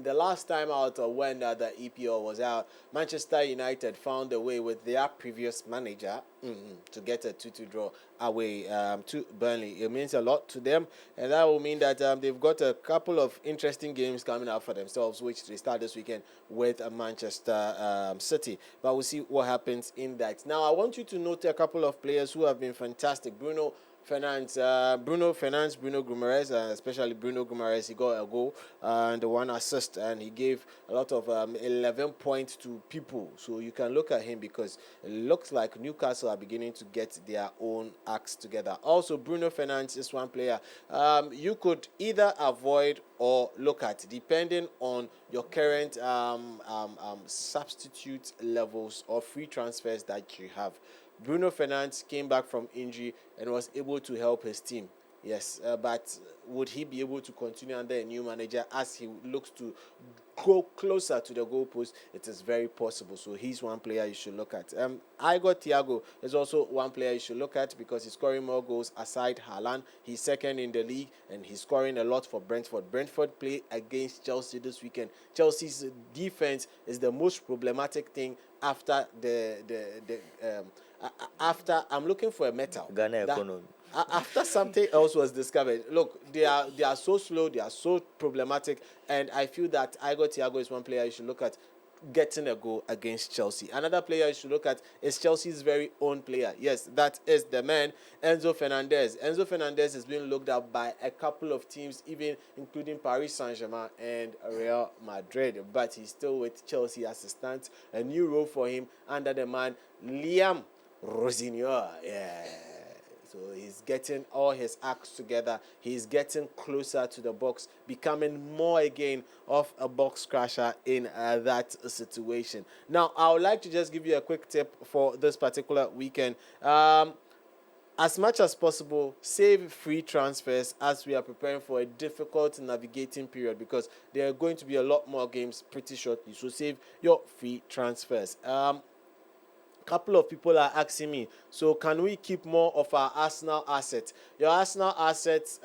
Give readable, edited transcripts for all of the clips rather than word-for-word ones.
The last time out when the EPL was out, Manchester United found a way with their previous manager to get a 2-2 draw away to Burnley. It means a lot to them, and that will mean that they've got a couple of interesting games coming up for themselves, which they start this weekend with Manchester City. But we'll see what happens in that. Now, I want you to note a couple of players who have been fantastic. Bruno Fernandes, Bruno Guimaraes, especially Bruno Guimaraes, he got a goal and one assist, and he gave a lot of 11 points to people. So you can look at him because it looks like Newcastle are beginning to get their own acts together. Also, Bruno Fernandes is one player you could either avoid or look at, depending on your current substitute levels or free transfers that you have. Bruno Fernandes came back from injury and was able to help his team. Yes, but would he be able to continue under a new manager as he looks to go closer to the goalpost? It is very possible. So he's one player you should look at. Igor Thiago is also one player you should look at because he's scoring more goals aside Haaland. He's second in the league and he's scoring a lot for Brentford. Brentford play against Chelsea this weekend. Chelsea's defense is the most problematic thing after after I'm looking for a metal. Ghana economy. After something else was discovered. Look, they are so slow, they are so problematic, and I feel that Igor Thiago is one player you should look at getting a goal against Chelsea. Another player you should look at is Chelsea's very own player. Yes, that is the man, Enzo Fernandez. Enzo Fernandez is being looked at by a couple of teams, even including Paris Saint-Germain and Real Madrid, but he's still with Chelsea as it stands. A new role for him under the man Liam Rosignol. Yeah. So he's getting all his acts together. He's getting closer to the box, becoming more again of a box crasher in that situation. Now, I would like to just give you a quick tip for this particular weekend. As much as possible, save free transfers as we are preparing for a difficult navigating period because there are going to be a lot more games pretty shortly. So save your free transfers. Couple of people are asking me, so can we keep more of our Arsenal assets? Your Arsenal assets,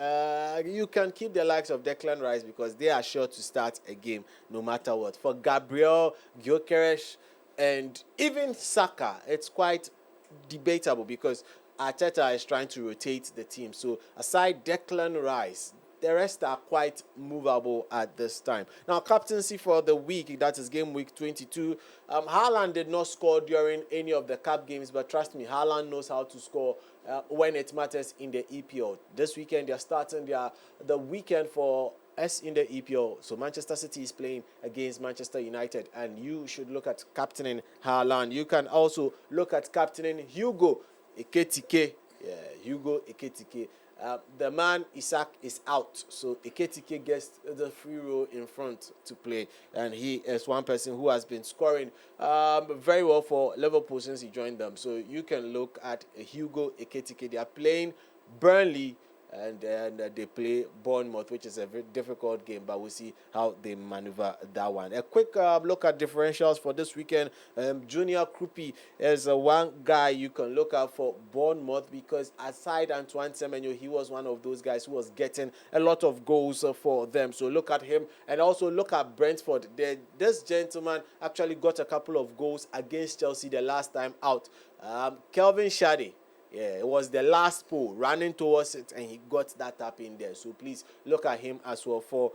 you can keep the likes of Declan Rice because they are sure to start a game no matter what. For Gabriel, Gyökeres, and even Saka, it's quite debatable because Arteta is trying to rotate the team. So aside Declan Rice, the rest are quite movable at this time. Now, captaincy for the week, that is game week 22. Haaland did not score during any of the cup games, but trust me, Haaland knows how to score when it matters in the EPL. This weekend, they're starting the weekend for us in the EPL. So Manchester City is playing against Manchester United, and you should look at captaining Haaland. You can also look at captaining Hugo Ekitike. Yeah, Hugo Ekitike. The man Isaac is out, so Ekitike gets the free role in front to play, and he is one person who has been scoring very well for Liverpool since he joined them. So you can look at Hugo Ekitike. They are playing Burnley and then they play Bournemouth, which is a very difficult game, but we'll see how they maneuver that one. A quick look at differentials for this weekend. Junior Krupi is one guy you can look out for Bournemouth because aside Antoine Semenyo, he was one of those guys who was getting a lot of goals for them. So look at him, and also look at Brentford. This gentleman actually got a couple of goals against Chelsea the last time out. Kelvin Shade. Yeah, it was the last pole running towards it, and he got that tap in there. So please look at him as well for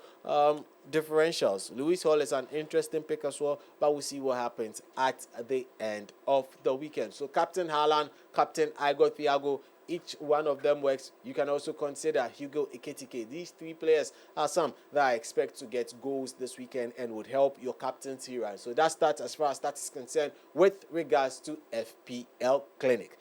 differentials. Lewis Hall is an interesting pick as well, but we'll see what happens at the end of the weekend. So Captain Haaland, Captain Igor Thiago, each one of them works. You can also consider Hugo Ekitike. These three players are some that I expect to get goals this weekend and would help your captaincy run. So that starts as far as that is concerned with regards to FPL Clinic.